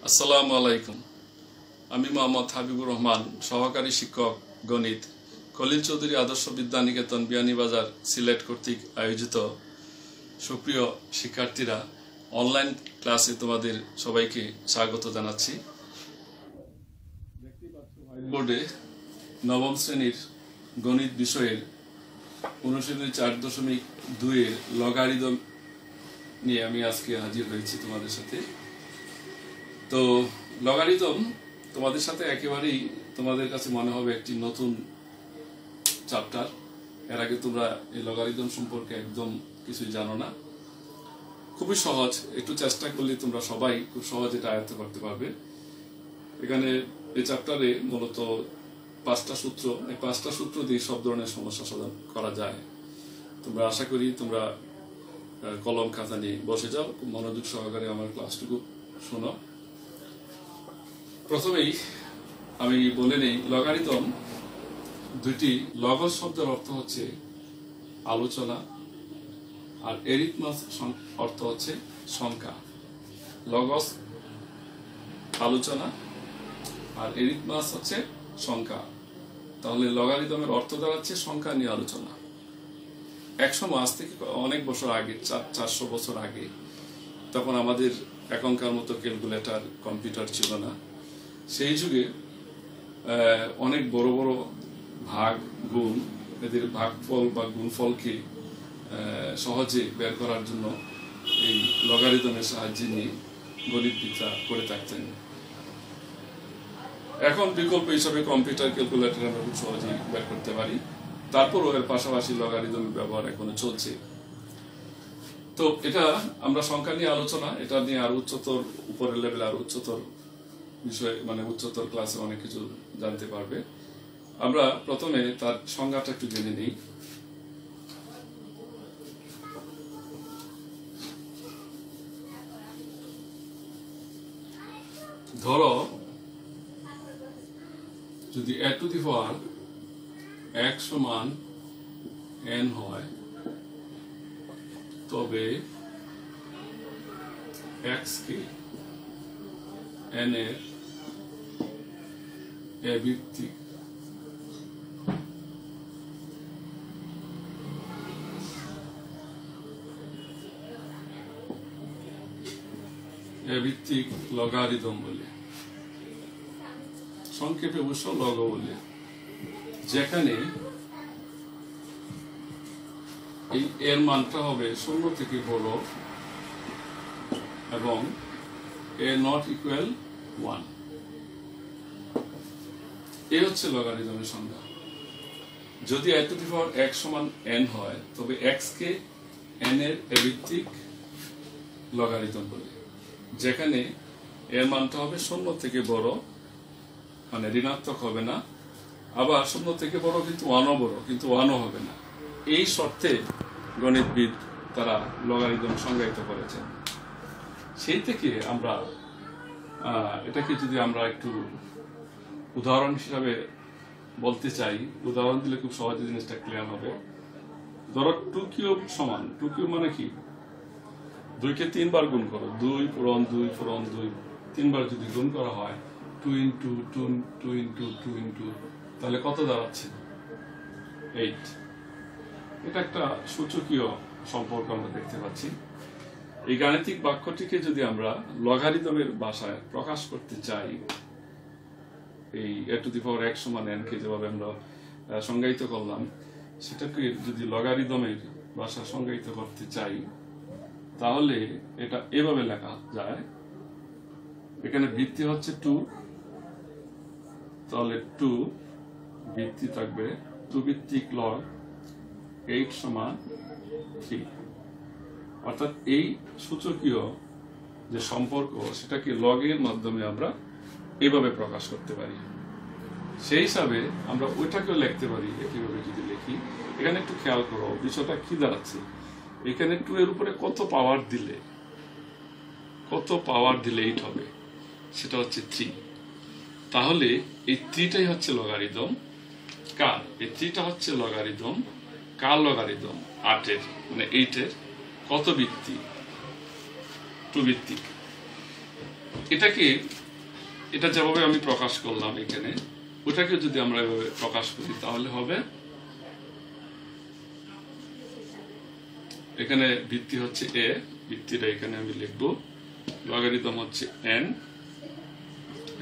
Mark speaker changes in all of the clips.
Speaker 1: আসসালামু আলাইকুম। আমি মোহাম্মদ হাবিবুর রহমান, সহকারী শিক্ষক গণিত, খলিল চৌধুরী আদর্শ বিদ্যানিকেতন, বিয়ানীবাজার, সিলেট কর্তৃক আয়োজিত। সুপ্রিয় শিক্ষার্থীরা, অনলাইন ক্লাসে তোমাদের সবাইকে স্বাগত জানাচ্ছি। বোর্ডে নবম শ্রেণীর গণিত বিষয়ের অনুশীলনী 4.2 এর লগারিদম নিয়ে আমি আজকে হাজির হয়েছি তোমাদের সাথে। তো লগারিদম তোমাদের সাথে একেবারেই তোমাদের কাছে মনে হবে একটি নতুন চ্যাপ্টার। এর আগে তোমরা এই লগারিদম সম্পর্কে একদম কিছুই জানো না। খুবই সহজ, একটু চেষ্টা করলে তোমরা সবাই খুব সহজ এটা আয়ত্ত করতে পারবে। এখানে এই চ্যাপ্টারে মূলত 5টা সূত্র, এই 5টা সূত্র দিয়ে সব ধরনের সমস্যা সমাধান করা যায়। তোমরা আশা করি তোমরা কলম খাতা নিয়ে বসে যাও, খুব মনোযোগ সহকারে আমার ক্লাসটুকু শোনো। প্রথমেই আমি বলে নেই, লগারিদম দুইটি। লগস শব্দের অর্থ হচ্ছে আলোচনা, আর এরিথমাস অর্থ হচ্ছে সংখ্যা। লগস আলোচনা আর এরিথমাস হচ্ছে সংখ্যা। তাহলে লগারিদমের অর্থ দাঁড়াচ্ছে সংখ্যা নিয়ে আলোচনা। একসময়, আজ থেকে অনেক বছর আগে, 400 বছর আগে, তখন আমাদের এখনকার মতো ক্যালকুলেটর, কম্পিউটার ছিল না। সেই যুগে অনেক বড় বড় ভাগ, গুণ, এদের ভাগফল বা গুণফলকে সহজে বের করার জন্য এই লগারিদমের সাহায্যে নিয়ে গণিতবিদরা করে থাকতেন। এখন বিকল্প হিসাবে কম্পিউটার, ক্যালকুলেটর আমরা খুব সহজেই বের করতে পারি। তারপরও এর পাশাপাশি লগারিদমের ব্যবহার এখনো চলছে। তো এটা আমরা সংখ্যা নিয়ে আলোচনা, এটা নিয়ে আরো উচ্চতর, উপরের লেভেলে আরো উচ্চতর বিষয়, মানে উচ্চতর ক্লাসে অনেক কিছু জানতে পারবে। আমরা প্রথমে তার সংজ্ঞাটা একটু জেনে নিই। ধরো, যদি a to the power x সমান n হয়, তবে x কে n এর ভিত্তিক লগারিদম বলে, সংক্ষেপে অবশ্য লগ বলে, যেখানে এই এর মানটা হবে 0 থেকে বড় এবং a not equal 1। এই হচ্ছে লগারিদমের সংজ্ঞা। যদি a to the power x সমান n হয়, তবে x কে n এর ভিত্তিক লগারিদম বলে, যেখানে এর মানটা হবে 0 থেকে বড়, মানে ঋণাত্মক হবে না, আবার 0 থেকে বড় কিন্তু 1ও বড়, কিন্তু 1ও হবে না। এই শর্তে গণিতবিদ তারা লগারিদম সংজ্ঞায়িত করেছেন। সেই থেকে আমরা এটাকে যদি আমরা একটু উদাহরণ হিসাবে বলতে চাই, উদাহরণ দিলে খুব সহজে জিনিসটা ক্লিয়ার হবে। ধরো 2 কিউব সমান, 2 কিউব মানে কি? 2 কে 3 বার গুণ করো, 2 পূরণ 2 পূরণ 2, 3 বার যদি গুণ করা হয়, 2 ইন্টু 2 ইন্টু 2 ইন্টু, তাহলে কত দাঁড়াচ্ছে? 8। এটা একটা সূচকীয় সম্পর্ক আমরা দেখতে পাচ্ছি। এই গাণিতিক বাক্যটিকে যদি আমরা লগারিদমের ভাষায় প্রকাশ করতে চাই, এই a to the power x সমান n কে যেভাবে আমরা সংজ্ঞায়িত করলাম, সেটাকে যদি লগারিদমের ভাষা সংজ্ঞায়িত করতে চাই, তাহলে এটা এভাবে লেখা যায়। এখানে ভিত্তি হচ্ছে 2, তাহলে 2 ভিত্তি থাকবে 2 ভিত্তিক লগ 8 সমান 3। অর্থাৎ এই সূচকীয় যে সম্পর্ক, সেটাকে লগের মাধ্যমে আমরা এভাবে প্রকাশ করতে পারি। সেই হিসাবে আমরা ওইটাকেও লিখতে পারি একইভাবে। যদি লিখি, এখানে একটু খেয়াল করো বিষয়টা কি দাঁড়াচ্ছে। এখানে 2 এর উপরে কত পাওয়ার দিলে 8 হবে, সেটা হচ্ছে 3। তাহলে এই 3টাই হচ্ছে লগারিদম কার? এই 3টা হচ্ছে লগারিদম কার? লগারিদম 8 এর, মানে 8 এর কত ভিত্তিক? 2 ভিত্তিক। এটাকে এটা যেভাবে আমি প্রকাশ করলাম এখানে, ওটাকে যদি আমরা এভাবে প্রকাশ করি তাহলে হবে, এখানে ভিত্তি হচ্ছে a, ভিত্তিটা এখানে আমি লিখব, লগারিদম হচ্ছে n,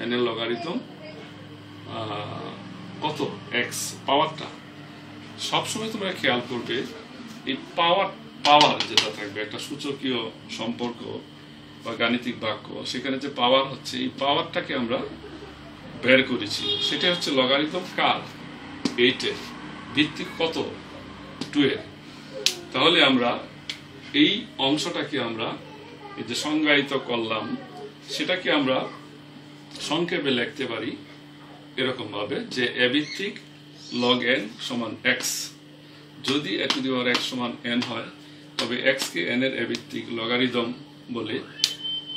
Speaker 1: n এর লগারিদম কত x, পাওয়ারটা। সবসময় তোমরা খেয়াল করবে এই পাওয়ার যেটা থাকবে একটা সূচকীয় সম্পর্ক বা গাণিতিক বাক্য, সেখানে যে পাওয়ার হচ্ছে, এই পাওয়ারটাকে আমরা বের করেছি, সেটা হচ্ছে লগারিদম কার, 8 এর, ভিত্তি কত, 2 এর। তাহলে আমরা এই অংশটাকে আমরা এই যে সংজ্ঞায়িত করলাম, সেটাকে আমরা সংক্ষেপে লিখতে পারি এরকম ভাবে যে a ভিত্তিক log n সমান x। যদি a to the power x সমান n হয়, তবে x কে n এর a ভিত্তিক লগারিদম বলে,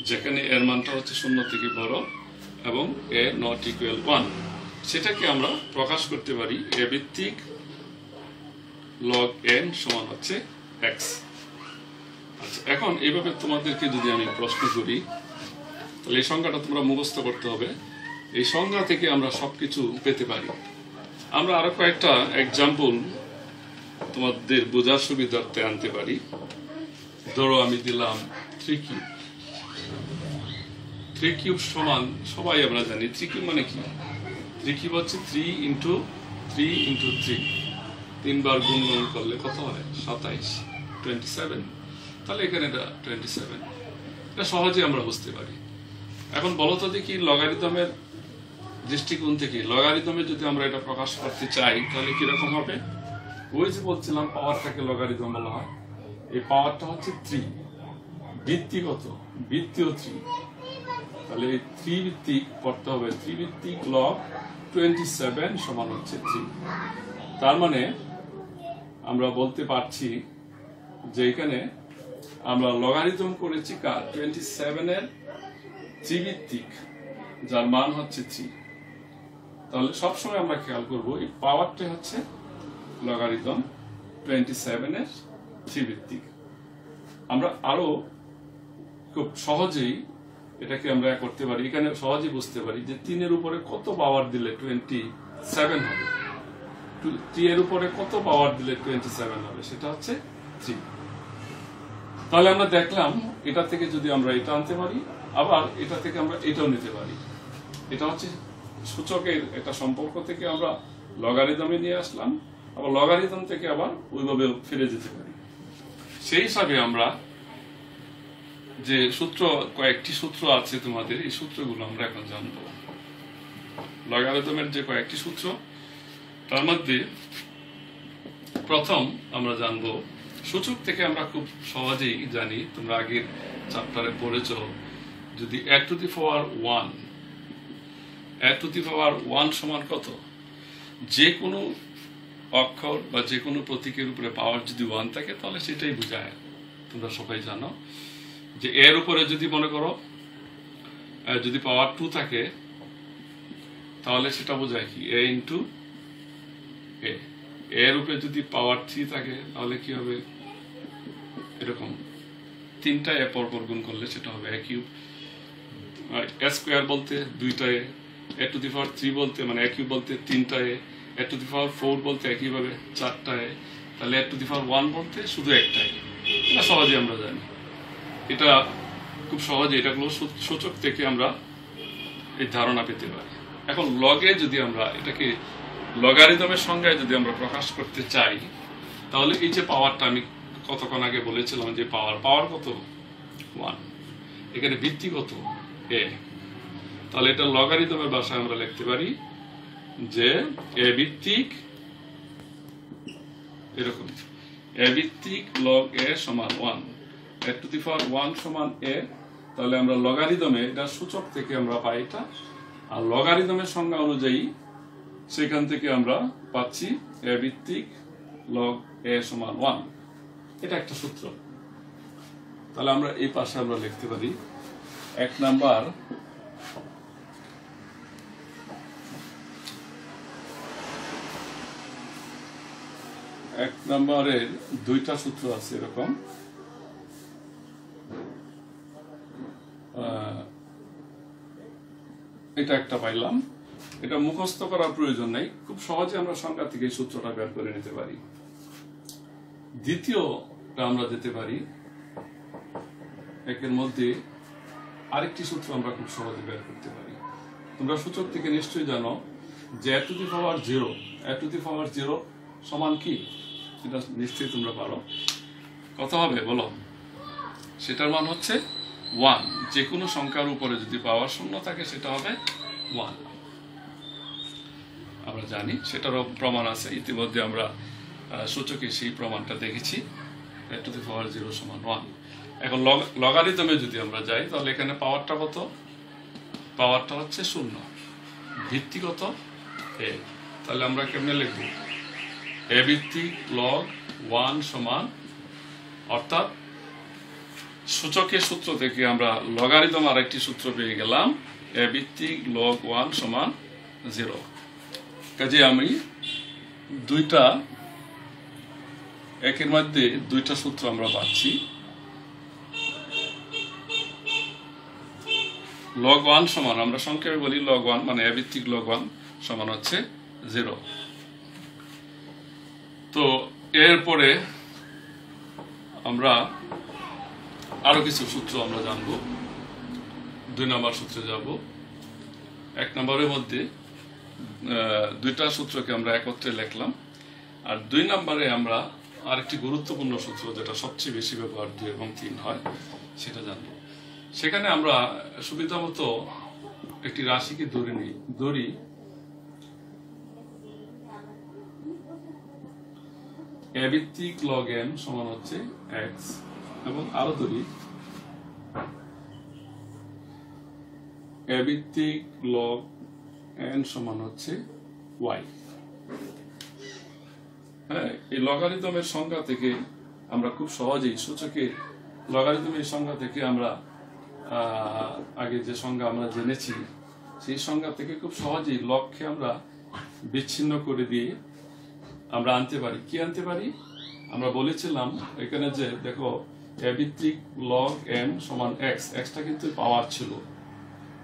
Speaker 1: যেখানে এর মানটা হচ্ছে 0 থেকে বড় এবং a not equal 1, সেটাকে আমরা প্রকাশ করতে পারি a ভিত্তিক log n সমান হচ্ছে x। আচ্ছা, এখন এইভাবে তোমাদেরকে যদি আমি প্রশ্ন করি, তাহলে এই সংজ্ঞাটা তোমরা মুখস্থ করতে হবে। এই সংজ্ঞা থেকে আমরা সবকিছু পেতে পারি। আমরা আরো কয়েকটা এক্সাম্পল তোমাদের বোঝার সুবিধার্থে আনতে পারি। ধরো আমি দিলাম 3 কিউব। 3 কিউব সমান, সবাই আমরা জানি 3 কিউব মানে কি। 3 কিউব হচ্ছে 3 ইন্টু 3, 3 বার গুণ করলে কত হয়, 27, 27। তাহলে এখানে এটা 27, এটা সহজে আমরা বুঝতে পারি। এখন বলো তো দেখি, লগারিদমের দৃষ্টিকোণ থেকে লগারিদমে যদি আমরা এটা প্রকাশ করতে চাই তাহলে কিরকম হবে। ওই যে বলছিলাম পাওয়ারটাকে লগারিদম বলা হয়, এই পাওয়ারটা হচ্ছে 3, ভিত্তি কত, ভিত্তিও 3, তাহলে এই 3 ভিত্তিক পড়তে হবে, 3 ভিত্তিক লগ 27 সমান হচ্ছে 3। তার মানে আমরা বলতে পারছি যে এখানে আমরা লগারিদম করেছি কার, 27 এর 3 ভিত্তিক, যার মান হচ্ছে 3। তাহলে সবসময় আমরা খেয়াল করব এই পাওয়ারটা হচ্ছে লগারিদম 27 এর 3 ভিত্তিক। আমরা আরো খুব সহজেই এটাকে আমরা করতে পারি, এখানে সহজেই বুঝতে পারি যে 3 এর উপরে কত পাওয়ার দিলে 27 হবে, 3 এর উপরে কত পাওয়ার দিলে 27 হবে, সেটা হচ্ছে 3। তাহলে আমরা দেখলাম এটা থেকে যদি আমরা এটা আনতে পারি, আবার এটা থেকে আমরা এটাও নিতে পারি। এটা হচ্ছে সূচকের একটা সম্পর্ক থেকে আমরা লগারিদমে নিয়ে আসলাম, আবার লগারিদম থেকে আবার ওইভাবে ফিরে যেতে পারি। সেই হিসাবে আমরা যে সূত্র, কয়েকটি সূত্র আছে তোমাদের, এই সূত্রগুলো আমরা এখন জানবো। লগারিদমের যে কয়েকটি সূত্র, তার মধ্যে প্রথম আমরা জানবো, সূচক থেকে আমরা খুব সহজেই জানি, তোমরা আগের চ্যাপ্টারে পড়েছ, যদি a to the power 1, a to the power 1 সমান কত, যে কোনো অক্ষর বা যে কোনো প্রতীকের উপরে পাওয়ার যদি 1 থাকে তাহলে সেটাই বোঝায়। তোমরা সবাই জানো যে এর উপরে যদি মনে করো যদি পাওয়ার 2 থাকে তাহলে সেটা বোঝায় কি, a ইন্টু a। এর উপরে যদি পাওয়ার 3 থাকে তাহলে কি হবে, এরকম 3টা a পরপর গুণ করলে সেটা হবে a কিউব। a স্কয়ার বলতে 2টা a টু দি পাওয়ার 3 বলতে মানে a কিউব বলতে 3টা a টু দি পাওয়ার 4 বলতে একইভাবে 4টা a, তাহলে a টু দি পাওয়ার 1 বলতে শুধু একটা a। এটা সহজে আমরা জানি, এটা খুব সহজে এটাগুলো সূচক থেকে আমরা এই ধারণা পেতে পারি। এখন লগে যদি আমরা এটাকে লগারিদমের সংজ্ঞায় যদি আমরা প্রকাশ করতে চাই, তাহলে এই যে পাওয়ারটা আমি কতক্ষণ আগে বলেছিলাম যে পাওয়ার কত 1, এখানে ভিত্তি কত a, তাহলে এটা লগারিদমের ভাষায় আমরা লিখতে পারি যে a ভিত্তিক, এরকম a ভিত্তিক log a সমান 1, a টু দি পাওয়ার 1 সমান a। তাহলে আমরা লগারিদমে এটা সূচক থেকে আমরা পাই এটা, আর লগারিদমের সংজ্ঞা অনুযায়ী সেখান থেকে আমরা পাচ্ছি a ভিত্তিক log a সমান 1। এটা একটা সূত্র। তাহলে আমরা এই পাশে আমরা লিখতে পারি 1 নাম্বার, এক নম্বরের 2টা সূত্র আছে এরকম। এটা একটা পাইলাম। এটা মুখস্থ করার প্রয়োজন নেই, খুব সহজে আমরা সংজ্ঞা থেকে এই সূত্রটা বের করে নিতে পারি। দ্বিতীয়টা আমরা যেতে পারি, একের মধ্যে আরেকটি সূত্র আমরা খুব সহজে বের করতে পারি। তোমরা সূচক থেকে নিশ্চয়ই জানো যে a টু দি পাওয়ার 0 সমান কি, এটা নিশ্চয়ই তোমরা পারো। কত হবে বলো? সেটার মান হচ্ছে 1। যে কোনো সংখ্যার উপরে যদি পাওয়ার শূন্য থাকে সেটা হবে 1। আমরা জানি, সেটারও প্রমাণ আছে, ইতিমধ্যে আমরা সূচকে সেই প্রমাণটা দেখেছি। a টু দি পাওয়ার 0 সমান 1। এখন লগারিদমে যদি আমরা যাই তাহলে এখানে পাওয়ারটা কত? পাওয়ারটা হচ্ছে 0, ভিত্তি কত? a। তাহলে আমরা কেমনে লিখব? a ভিত্তিক log 1 সমান, অর্থাৎ সূচকের সূত্র থেকে আমরা লগারিদম আরেকটি সূত্র পেয়ে গেলাম, a ভিত্তিক log 1 সমান 0। কাজে আমি একের মধ্যে দুইটা সূত্র আমরা পাচ্ছি। log 1 সমান, আমরা সংক্ষেপে বলি log 1, মানে a ভিত্তিক log 1 সমান হচ্ছে 0। তো এরপরে আমরা আরো কিছু সূত্র আমরা জানবো। 2 নম্বর সূত্রে যাব। 1 নম্বরের মধ্যে দুইটা সূত্রকে আমরা একত্রে লিখলাম, আর 2 নম্বরে আমরা আরেকটি গুরুত্বপূর্ণ সূত্র, যেটা সবচেয়ে বেশি ব্যবহার 2 এবং 3 হয়, সেটা জানবো। সেখানে আমরা সুবিধা মতো একটি রাশিকে ধরি a ভিত্তিক log n সমান হচ্ছে x, এবং আরো ধরি a ভিত্তিক log n সমান হচ্ছে y। হ্যাঁ, এই লগারিদমের সংজ্ঞা থেকে আমরা খুব সহজেই সূচকের লগারিদমের সংজ্ঞা থেকে আমরা আগে যে সংজ্ঞা আমরা জেনেছি সেই সংজ্ঞা থেকে খুব সহজেই লগকে আমরা বিচ্ছিন্ন করে দিয়ে আমরা আনতে পারি। কি আনতে পারি? আমরা বলেছিলাম এখানে যে দেখো a ভিত্তিক log n সমান x, xটা কিন্তু পাওয়ার ছিল,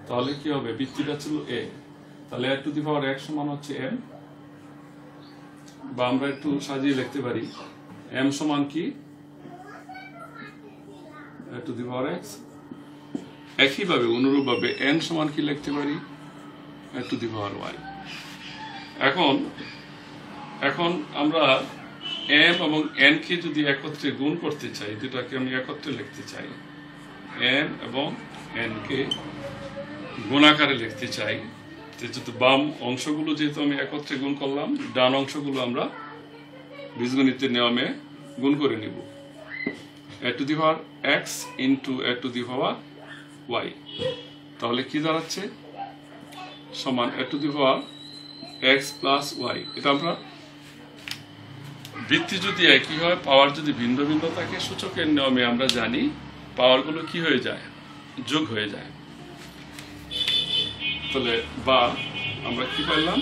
Speaker 1: তাহলে কি হবে? ভিত্তিটা ছিল a, তাহলে a to the power x সমান হচ্ছে m, বা আমরা একটু সাজিয়ে লিখতে পারি m সমান কি a to the power x। একইভাবে অনুরূপভাবে n সমান কি লিখতে পারি? a to the power y। এখন আমরা m এবং n কে যদি একত্রে গুণ করতে চাই, দুটাকে আমি একত্রে লিখতে চাই, m এবং n কে গুণ আকারে লিখতে চাই, যেহেতু বাম অংশগুলো যেহেতু আমি একত্রে গুণ করলাম, ডান অংশগুলো আমরা বীজগণিতের নিয়মে গুণ করে নিব। a to the power x into a to the power y, তাহলে কি দাঁড়াচ্ছে? সমান a to the power x plus y। এটা আমরা ভিত্তি যদি একই হয়, পাওয়ার যদি ভিন্ন ভিন্ন থাকে, সূচকের নিয়মে আমরা জানি পাওয়ারগুলো কি হয়ে যায়? যোগ হয়ে যায়। তাহলে বা আমরা কি পাইলাম?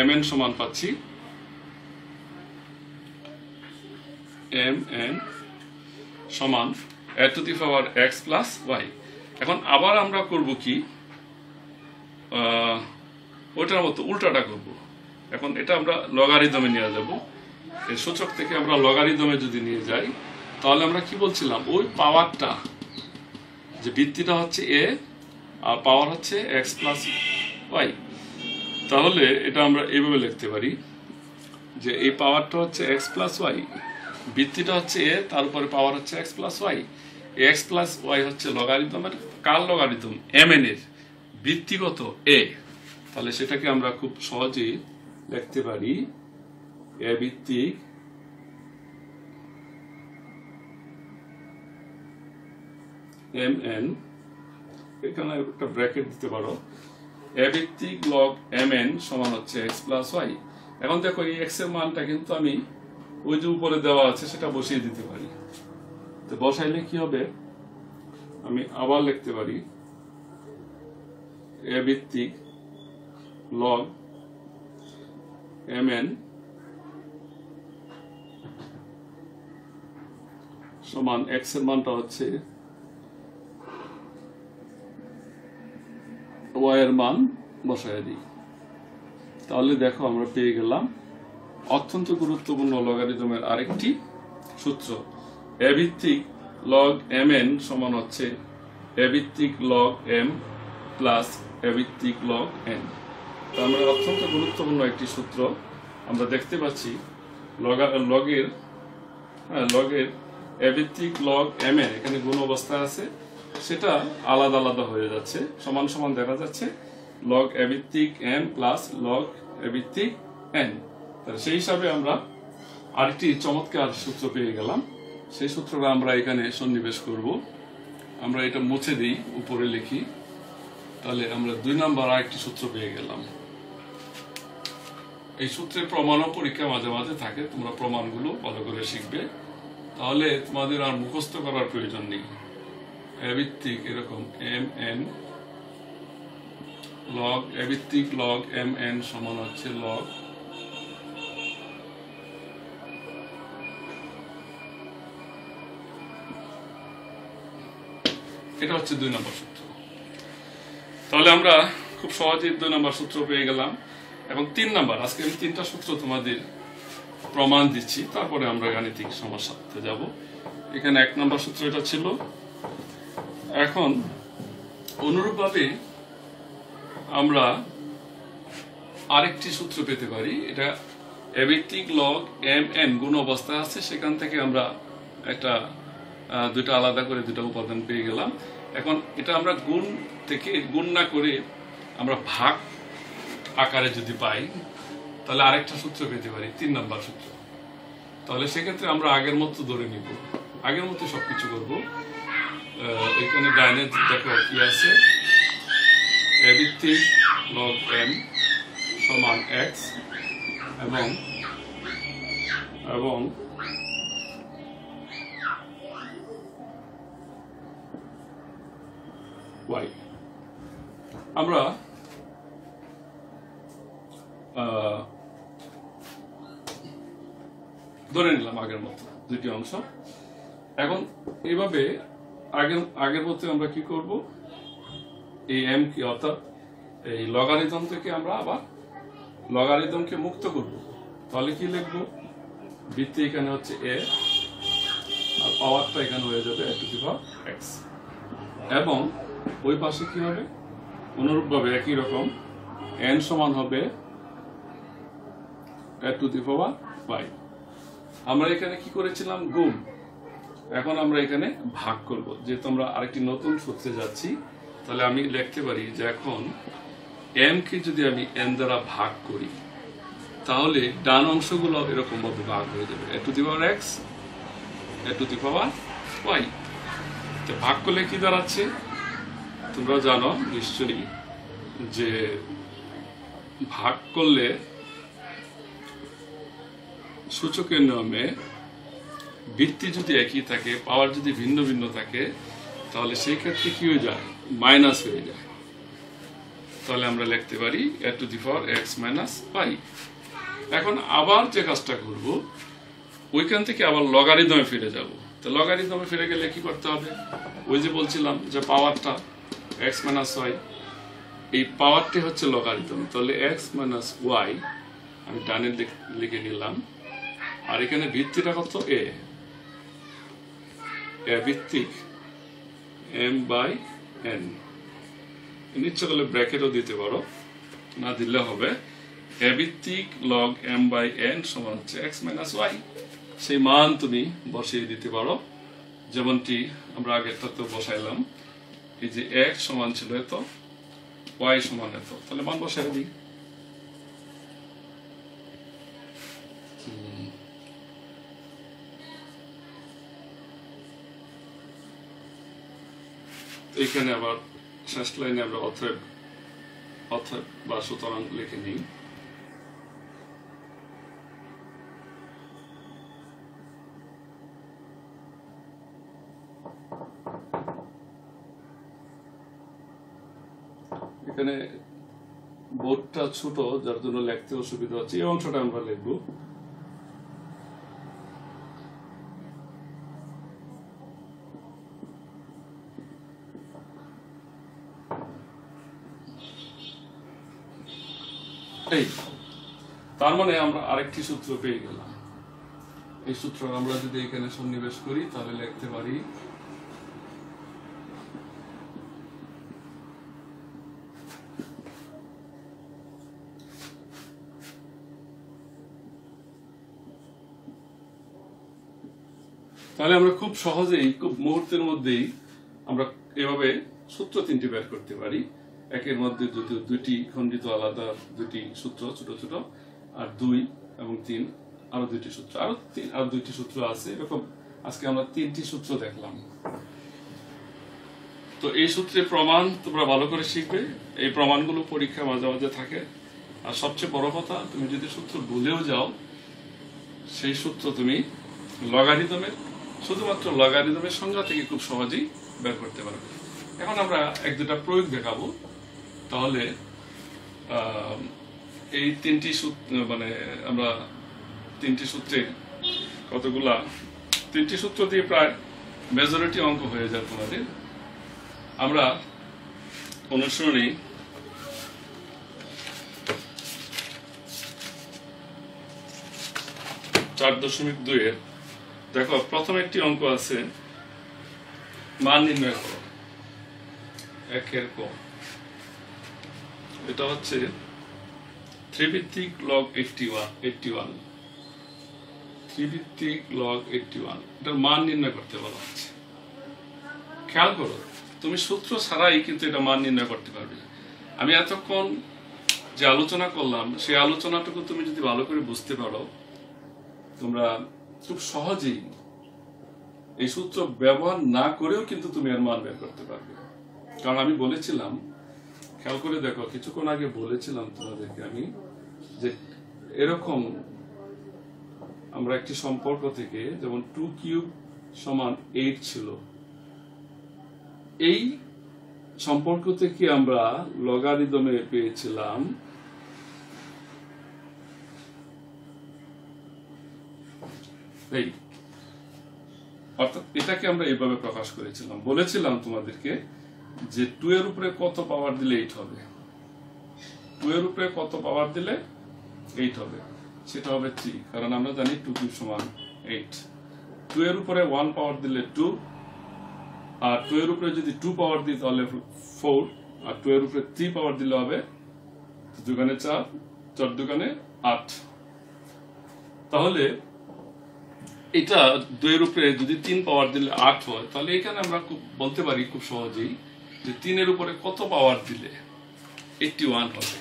Speaker 1: mn সমান পাচ্ছি mn সমান a to the power x plus y। এখন আবার আমরা করব কি? ওটার মতো উল্টাটা করব। এখন এটা আমরা লগারিদমে নিয়ে যাব। এই সূচক থেকে আমরা লগারিদমে যদি নিয়ে যাই, তাহলে আমরা কি বলছিলাম? ওই পাওয়ারটা, যে ভিত্তিটা হচ্ছে a আর পাওয়ার হচ্ছে x প্লাস y, তাহলে এটা আমরা এইভাবে লিখতে পারি যে এই পাওয়ারটা হচ্ছে x প্লাস y, ভিত্তিটা হচ্ছে a, তার উপরে পাওয়ার হচ্ছে x plus y। x plus y হচ্ছে লগারিদমের কার লগারিদম? mn এর। ভিত্তিগত a, তাহলে সেটাকে আমরা খুব সহজেই লিখতে পারি a ভিত্তিক mn, এখানে একটা ব্র্যাকেট দিতে পারো, a ভিত্তিক log mn সমান হচ্ছে x প্লাস y। এখন দেখো এই x এর মানটা কিন্তু আমি ওই যে উপরে দেওয়া আছে সেটা বসিয়ে দিতে পারি। তো বসাইলে কি হবে? আমি আবার লিখতে পারি a ভিত্তিক log mn সমান x এর মানটা হচ্ছে y এর মান বসায় দিই, তাহলে দেখো আমরা পেয়ে গেলাম অত্যন্ত গুরুত্বপূর্ণ লগারিদমের আরেকটি সূত্র। a ভিত্তিক log mn সমান হচ্ছে a ভিত্তিক log m প্লাস a ভিত্তিক log n। তো আমরা অত্যন্ত গুরুত্বপূর্ণ একটি সূত্র আমরা দেখতে পাচ্ছি লগের a ভিত্তিক log mn এখানে গুণ অবস্থায় আছে, সেটা আলাদা আলাদা হয়ে যাচ্ছে, সমান সমান দেখা যাচ্ছে log a ভিত্তিক m প্লাস log a ভিত্তিক n। তাহলে সেই হিসাবে আমরা আরেকটি চমৎকার সূত্র পেয়ে গেলাম। সেই সূত্রটা আমরা এখানে সন্নিবেশ করব। আমরা এটা মুছে দিই, উপরে লিখি, তাহলে আমরা 2 নম্বর আরেকটি সূত্র পেয়ে গেলাম। এই সূত্রের প্রমাণও পরীক্ষা মাঝে মাঝে থাকে, তোমরা প্রমাণগুলো ভালো করে শিখবে, তাহলে তোমাদের আর মুখস্থ করার প্রয়োজন নেই। a ভিত্তিক এরকম mn log a ভিত্তিক log mn সমান হচ্ছে log এটা হচ্ছে 2 নম্বর সূত্র। তাহলে আমরা খুব সহজেই 2 নম্বর সূত্র পেয়ে গেলাম। এবং 3 নম্বর, আজকে আমি 3টা সূত্র তোমাদের প্রমাণ দিচ্ছি, তারপরে আমরা গাণিতিক সমস্যাতে যাব। এখানে 1 নম্বর সূত্র এটা ছিল। এখন অনুরূপভাবে আমরা আরেকটি সূত্র পেতে পারি। এটা a ভিত্তিক log mn গুণ অবস্থায় আছে, সেখান থেকে আমরা একটা দুইটা আলাদা করে দুটো উপাদান পেয়ে গেলাম। এখন এটা আমরা গুণ থেকে গুণ না করে আমরা ভাগ আকারে যদি পাই, তাহলে আরেকটা সূত্র পেতে পারি, 3 নম্বর সূত্র। তাহলে সেক্ষেত্রে আমরা আগের মতো ধরে নিব, আগের মতো সবকিছু করব। এখানে ডাইনে দেখো কি আছে, a ভিত্তিক log m সমান x এবং y। আমরা ধরে নিলাম আগের মতো দুটি অংশ। এখন এইভাবে আগের মতো আমরা কি করব, এই m কি অর্থাৎ এই লগারিদম থেকে আমরা আবার লগারিদমকে মুক্ত করব। তাহলে কি লিখব, ভিত্তি এখানে হচ্ছে a আর পাওয়ারটা এখানে হয়ে যাবে a to the power x, এবং ওই পাশে কি হবে, অনুরূপভাবে একই রকম n সমান হবে a to the power y। আমরা এখানে কি করেছিলাম, গুণ। এখন আমরা এখানে ভাগ করব, যেহেতু আমরা আরেকটি নতুন সূত্রে যাচ্ছি। তাহলে আমি লিখতে পারি যে এখন m কে যদি আমি n দ্বারা ভাগ করি, তাহলে ডান অংশগুলো এরকম ভাবে ভাগ হয়ে যাবে, a to the power x a to the power y। তো ভাগ করলে কি দাঁড়াচ্ছে, তোমরা জানো নিশ্চয়ই যে ভাগ করলে সূচকের নিয়মে ভিত্তি যদি একই থাকে, পাওয়ার যদি ভিন্ন ভিন্ন থাকে, তাহলে সেই ক্ষেত্রে কি হয়ে যায়, মাইনাস হয়ে যায়। তাহলে আমরা লিখতে পারি a to the power x minus y। এখন আবার যে কাজটা করব, ওইখান থেকে আবার লগারিদমে ফিরে যাব। তো লগারিদমে ফিরে গেলে কি করতে হবে, ওই যে বলছিলাম যে পাওয়ারটা x মাইনাস y, এই পাওয়ারটি হচ্ছে লগারিদম। তাহলে x মাইনাস y আমি ডানে লিখে নিলাম, আর এখানে ভিত্তিটা কত, a ভিত্তিক m বাই n। নিচ্ছে করলে ব্র্যাকেটও দিতে পারো, না দিলে হবে a ভিত্তিক log m বাই n সমান হচ্ছে x মাইনাস y। সেই মান তুমি বসিয়ে দিতে পারো, যেমনটি আমরা আগেরটা তো বসাইলাম। এই যে x সমান ছিল এত, y সমান এত, তাহলে মান বসাই দিই। এখানে আবার শেষ লাইনে আমরা অতএব বা সুতরাং লিখে নিই। এখানে বোর্ডটা ছোট, যার জন্য লিখতে অসুবিধা হচ্ছে, এই অংশটা আমরা লিখবো। এই তার মানে আমরা আরেকটি সূত্র পেয়ে গেলাম। এই সূত্র আমরা যদি এখানে সন্নিবেশ করি তাহলে লিখতে পারি তাহলে আমরা খুব সহজেই খুব মুহূর্তের মধ্যেই আমরা এভাবে সূত্র তিনটি বের করতে পারি। একের মধ্যে যদি দুইটি খণ্ডিত আলাদা দুটি সূত্র ছোট ছোট, আর 2 এবং 3 আরো দুইটি সূত্র, আরো দুইটি সূত্র আছে। এরকম আজকে আমরা 3টি সূত্র দেখলাম। তো এই সূত্রের প্রমাণ তোমরা ভালো করে শিখবে। এই প্রমাণগুলো পরীক্ষা মাঝে মাঝে থাকে। আর সবচেয়ে বড় কথা, তুমি যদি সূত্র ভুলেও যাও, সেই সূত্র তুমি লগারিদমের শুধুমাত্র লগারিদমের সংজ্ঞা থেকে খুব সহজেই বের করতে পারবে। এখন আমরা এক দুটা প্রয়োগ দেখাবো। তাহলে এই 3টি সূত্র মানে আমরা 3টি সূত্রে কতগুলা 3টি সূত্র দিয়ে প্রায় মেজরিটি অঙ্ক হয়ে যায় তোমাদের। আমরা অনুসরণী 4.2 এর দেখো প্রথম একটি অঙ্ক আছে, মান নির্ণয় করো। 1 এর ক, এটা হচ্ছে 3 ভিত্তিক log 81 3 ভিত্তিক log 81 এটার মান নির্ণয় করতে বলা হচ্ছে। খেয়াল করো, তুমি সূত্র ছাড়াই কিন্তু এটা মান নির্ণয় করতে পারবে। আমি এতক্ষণ যে আলোচনা করলাম সেই আলোচনাটুকু তুমি যদি ভালো করে বুঝতে পারো, তোমরা খুব সহজেই এই সূত্র ব্যবহার না করেও কিন্তু তুমি এর মান বের করতে পারবে। কারণ আমি বলেছিলাম, খেয়াল করে দেখো, কিছুক্ষণ আগে বলেছিলাম তোমাদেরকে আমি যে এরকম আমরা একটি সম্পর্ক থেকে, যেমন 2 কিউব সমান 8 ছিল, এই সম্পর্ক থেকে আমরা লগারিদমে পেয়েছিলাম এই, অর্থাৎ এটাকে আমরা এইভাবে প্রকাশ করেছিলাম। বলেছিলাম তোমাদেরকে যে 2 এর উপরে কত পাওয়ার দিলে 8 হবে, 2 এর উপরে কত পাওয়ার দিলে 8 হবে, সেটা হবে 3। কারণ আমরা জানি 2 কিউব সমান 8। 2 এর উপরে 1 পাওয়ার দিলে 2, আর 2 এর উপরে যদি 2 পাওয়ার দিই তাহলে 4, আর 2 এর উপরে 3 পাওয়ার দিলে হবে 2 গুণে 4, 4 দুগুণে 8। তাহলে এটা 2 এর উপরে যদি 3 পাওয়ার দিলে 8 হয়, তাহলে এখানে আমরা বলতে পারি খুব সহজেই যে 3 এর উপরে কত পাওয়ার দিলে 81 হবে।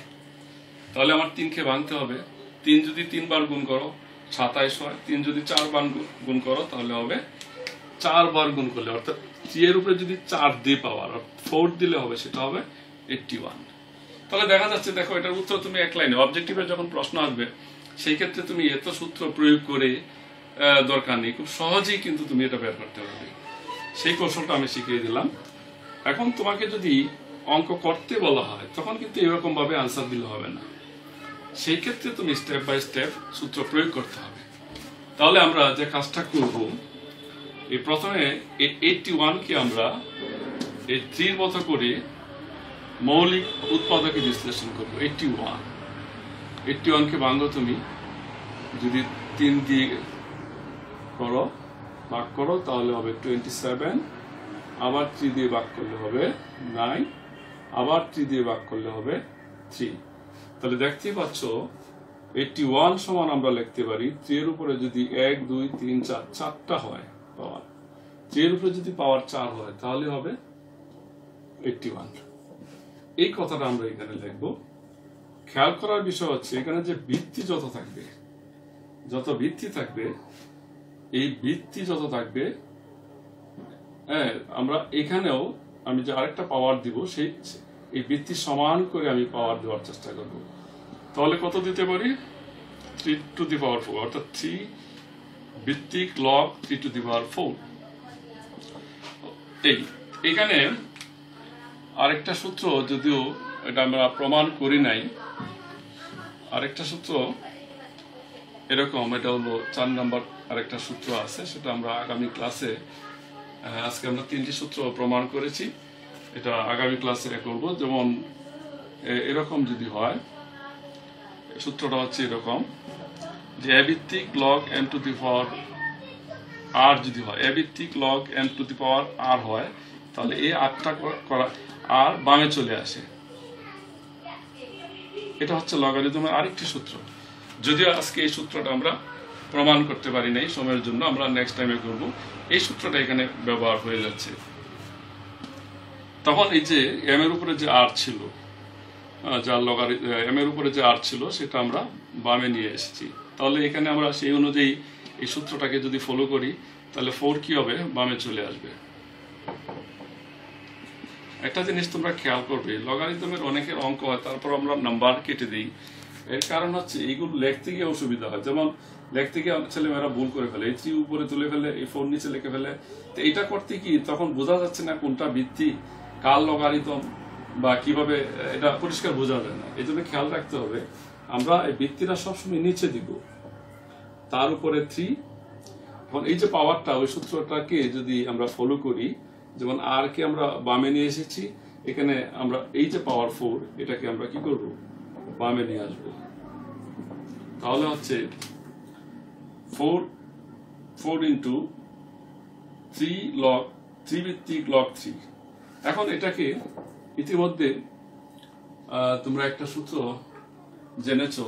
Speaker 1: তাহলে আমার 3 কে ভাঙতে হবে। 3 যদি 3 বার গুণ করো 27 হয়। 3 যদি 4 বার গুণ করো তাহলে হবে 4 বার গুণ করলে, অর্থাৎ 3 এর উপরে যদি 4 দিয়ে পাওয়ার 4 দিলে হবে, সেটা হবে 81। তাহলে দেখা যাচ্ছে, দেখো এটার উত্তর তুমি এক লাইনে, অবজেক্টিভে যখন প্রশ্ন আসবে সেই ক্ষেত্রে তুমি এত সূত্র প্রয়োগ করে দরকার নেই, খুব সহজেই কিন্তু তুমি এটা বের করতে পারবে। সেই কৌশলটা আমি শিখিয়ে দিলাম। এখন তোমাকে যদি অঙ্ক করতে বলা হয় তখন কিন্তু এরকম ভাবে আনসার দিলে হবে না, সেই ক্ষেত্রে তুমি স্টেপ বাই স্টেপ সূত্র প্রয়োগ করতে হবে। তাহলে আমরা যে কাজটা করব, এই প্রথমে এই 81 কে আমরা এই 3 এর মতো করে মৌলিক উৎপাদকে বিশ্লেষণ করব। 81 কে ভাঙো, তুমি যদি 3 দিয়ে করো ভাগ করো তাহলে হবে 27, আবার 3 দিয়ে ভাগ করলে হবে 9, আবার 3 দিয়ে ভাগ করলে হবে 3। তাহলে দেখতেই পাচ্ছ 81 সমান আমরা লিখতে পারি 3 এর উপরে যদি 1 2 3 4 4টা হয় পাওয়ার, 3 এর উপরে যদি পাওয়ার 4 হয় তাহলে হবে 81। এই কথাটা আমরা এখানে লিখব। খেয়াল করার বিষয় হচ্ছে, এখানে যে ভিত্তি যত থাকবে, যত ভিত্তি থাকবে, এই ভিত্তি যত থাকবে, হ্যাঁ, আমরা এখানেও আমি যে আরেকটা পাওয়ার দিব, সেই এই ভিত্তি সমান করে আমি পাওয়ার দেওয়ার চেষ্টা করব। তাহলে কত দিতে পারি? 3 টু দি পাওয়ার 4, অর্থাৎ 3 ভিত্তিক লগ 3 টু দি পাওয়ার 4। এখানে আরেকটা সূত্র, যদিও এটা আমরা প্রমাণ করি নাই, আরেকটা সূত্র এরকম, এটা হলো 4 নম্বর আরেকটা সূত্র আছে, সেটা আমরা আগামী ক্লাসে, আজকে আমরা 3টি সূত্র প্রমাণ করেছি, এটা আগামী ক্লাসে করব। যেমন এরকম যদি হয় সূত্রটা হচ্ছে এরকম যে a ভিত্তিক log m two the power r যদি হয়, a ভিত্তিক log m two the power r হয়, তাহলে এই rটা করা r বামে চলে আসে। এটা হচ্ছে লগারিদমের আরেকটি সূত্র। যদিও আজকে এই সূত্রটা আমরা প্রমাণ করতে পারি নাই সময়ের জন্য, আমরা নেক্সট টাইমে করব। এই সূত্রটা এখানে ব্যবহার হয়ে যাচ্ছে। তখন এই যে m এর উপরে যে r ছিল, যার m এর উপরে যে r ছিল সেটা আমরা বামে নিয়ে এসেছি। তাহলে এখানে আমরা সেই অনুযায়ী এই সূত্রটাকে যদি ফলো করি তাহলে 4 কি হবে, বামে চলে আসবে। একটা জিনিস তোমরা খেয়াল করবে, লগারিদমের অনেকের অঙ্ক হয় তারপর আমরা নাম্বার কেটে দিই। এর কারণ হচ্ছে এইগুলো লিখতে গিয়ে অসুবিধা হয়। যেমন লিখতে গিয়ে ছেলেমেয়েরা ভুল করে ফেলে, এই 3 উপরে তুলে ফেলে, এই 4 নিচে লিখে ফেলে। তো এটা করতে কি তখন বোঝা যাচ্ছে না কোনটা ভিত্তি, কার লগারিদম, বা কিভাবে এটা পরিষ্কার বোঝা যায় না। এই জন্য খেয়াল রাখতে হবে আমরা এই ভিত্তিটা সবসময় নিচে দিব, তার উপরে 3। এখন এই যে পাওয়ারটা, ওই সূত্রটাকে যদি আমরা ফলো করি, যেমন আর কে আমরা বামে নিয়ে এসেছি, এখানে আমরা এই যে পাওয়ার 4 এটাকে আমরা কি করব, বামে নিয়ে আসব। তাহলে হচ্ছে 4 ইন্টু 3 ভিত্তিক log 3। এখন এটাকে ইতিমধ্যে তোমরা একটা সূত্র জেনেছো,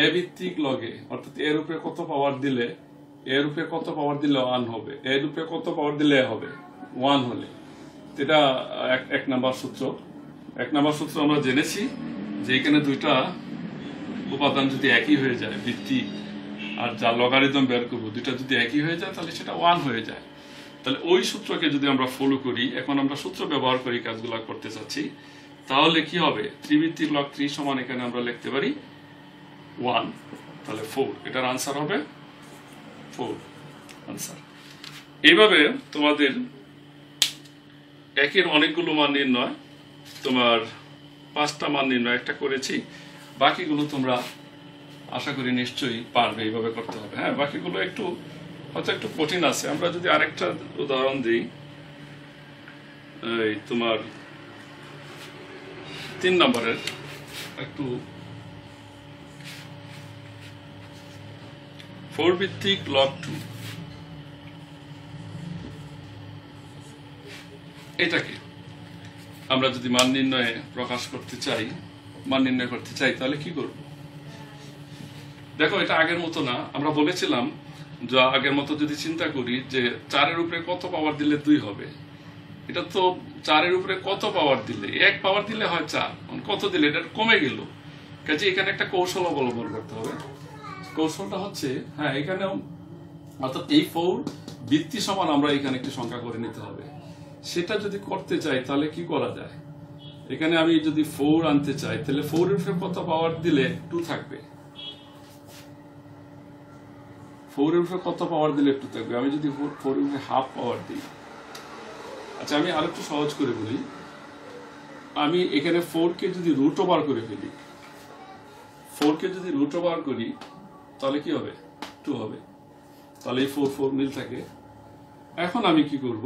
Speaker 1: a ভিত্তিক লগে, অর্থাৎ এর উপরে কত পাওয়ার দিলে, এর উপরে কত পাওয়ার দিলে 1 হবে, এর উপরে কত পাওয়ার দিলে হবে 1 হলে। এটা এক নাম্বার সূত্র। এক নাম্বার সূত্র আমরা জেনেছি যে এখানে দুইটা উপাদান যদি একই হয়ে যায়, ভিত্তি আর যা লগারিদম বের করবো, দুইটা যদি একই হয়ে যায় তাহলে সেটা 1 হয়ে যায়। তাহলে ওই সূত্রকে যদি আমরা ফলো করি, এখন আমরা সূত্র ব্যবহার করি কাজগুলো করতে চাচ্ছি, তাহলে কি হবে, 3 ভিত্তিক log 3 সমান এখানে আমরা লিখতে পারি 1, তাহলে 4। এটার আনসার হবে 4 আনসার। এইভাবে তোমাদের একের অনেকগুলো মান নির্ণয়, তোমার 5টা মান নির্ণয় একটা করেছি, বাকিগুলো তোমরা আশা করি নিশ্চয়ই পারবে। এইভাবে করতে হবে। হ্যাঁ, বাকিগুলো একটু হয়তো একটু কঠিন আছে। আমরা যদি আরেকটা উদাহরণ দিই, এই তোমার 3 নম্বরের একটু 4 ভিত্তিক log 2, এটাকে আমরা যদি মান নির্ণয়ে প্রকাশ করতে চাই, মান নির্ণয় করতে চাই, তাহলে কি করব? দেখো, এটা আগের মতো না। আমরা বলেছিলাম যে আগের মতো যদি চিন্তা করি যে 4 এর উপরে কত পাওয়ার দিলে 2 হবে, এটা তো 4 এর উপরে কত পাওয়ার দিলে, 1 পাওয়ার দিলে হয় 4, কত দিলে এটা কমে গেল। কাজে এখানে একটা কৌশল অবলম্বন করতে হবে। কৌশলটা হচ্ছে, হ্যাঁ, এখানেও অর্থাৎ এই 4 ভিত্তি সমান আমরা এখানে একটি সংখ্যা করে নিতে হবে। সেটা যদি করতে চাই তাহলে কি করা যায়, এখানে আমি যদি 4 আনতে চাই তাহলে 4 এর উপরে কত পাওয়ার দিলে 2 থাকবে, 4 এর উপরে কত পাওয়ার দিলে 2 থাকবে। আমি যদি 4 এর উপরে হাফ পাওয়ার দিই, আচ্ছা আমি আরেকটু সহজ করে বলি, আমি এখানে 4 কে যদি রুট ওভার করে ফেলি, 4 কে যদি রুট ওভার করি তাহলে কি হবে, 2 হবে। তাহলে এই 4 মিল থাকে। এখন আমি কি করব,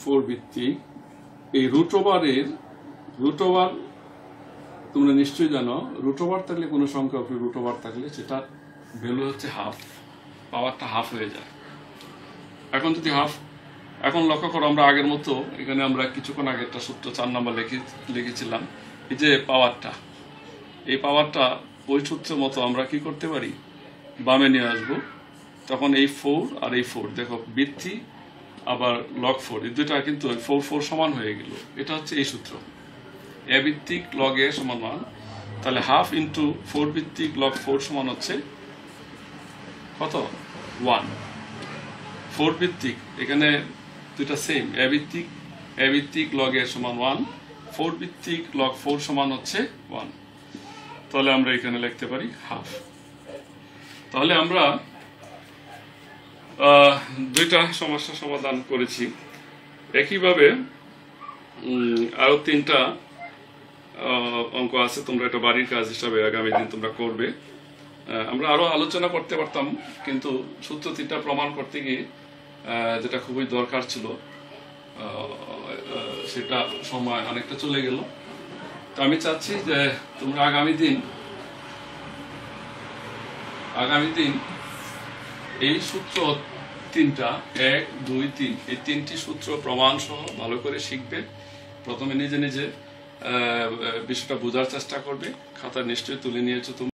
Speaker 1: 4 ভিত্তিক এই রুট ওভার তোমরা নিশ্চয়ই জানো, রুট ওভার থাকলে কোনো সংখ্যা উপরে রুট ওভার থাকলে সেটা ভ্যালু হচ্ছে হাফ, পাওয়ারটা হাফ হয়ে যায়। এখন যদি হাফ, এখন লক্ষ্য করো আমরা আগের মতো এখানে আমরা কিছুক্ষণ আগে একটা সূত্র 4 নম্বর লিখেছিলাম, এই যে পাওয়ারটা, এই পাওয়ারটা ওই সূত্রের মতো আমরা কি করতে পারি, বামে নিয়ে আসবো। তখন এই 4 আর এই 4, দেখো ভিত্তি আবার log 4, এই দুইটা কিন্তু 4 সমান হয়ে গেল। এটা হচ্ছে এই সূত্র, a ভিত্তিক log a সমান 1, তাহলে হাফ ইন্টু 4 ভিত্তিক log 4 সমান হচ্ছে কত, 1। 4 ভিত্তিক এখানে দুইটা সেম, a ভিত্তিক log a সমান 1, 4 ভিত্তিক log 4 সমান হচ্ছে 1। তাহলে আমরা এখানে লিখতে পারি হাফ। তাহলে আমরা দুইটা সমস্যা সমাধান করেছি। একইভাবে আরো 3টা অঙ্ক আছে, তোমরা এটা বাড়ির কাজ হিসাবে আগামী দিন তোমরা করবে। আমরা আরো আলোচনা করতে পারতাম, কিন্তু সূত্র 3টা প্রমাণ করতে গিয়ে যেটা খুবই দরকার ছিল সেটা সময় অনেকটা চলে গেল। তো আমি চাচ্ছি যে তোমরা আগামী দিন এই সূত্র তিনটা 1, 2, 3 এই তিনটি সূত্র প্রমাণ সহ ভালো করে শিখবে। প্রথমে নিজে নিজে বিষয়টা বোঝার চেষ্টা করবে। খাতা নিশ্চয়ই তুলে নিয়েছো তোমরা।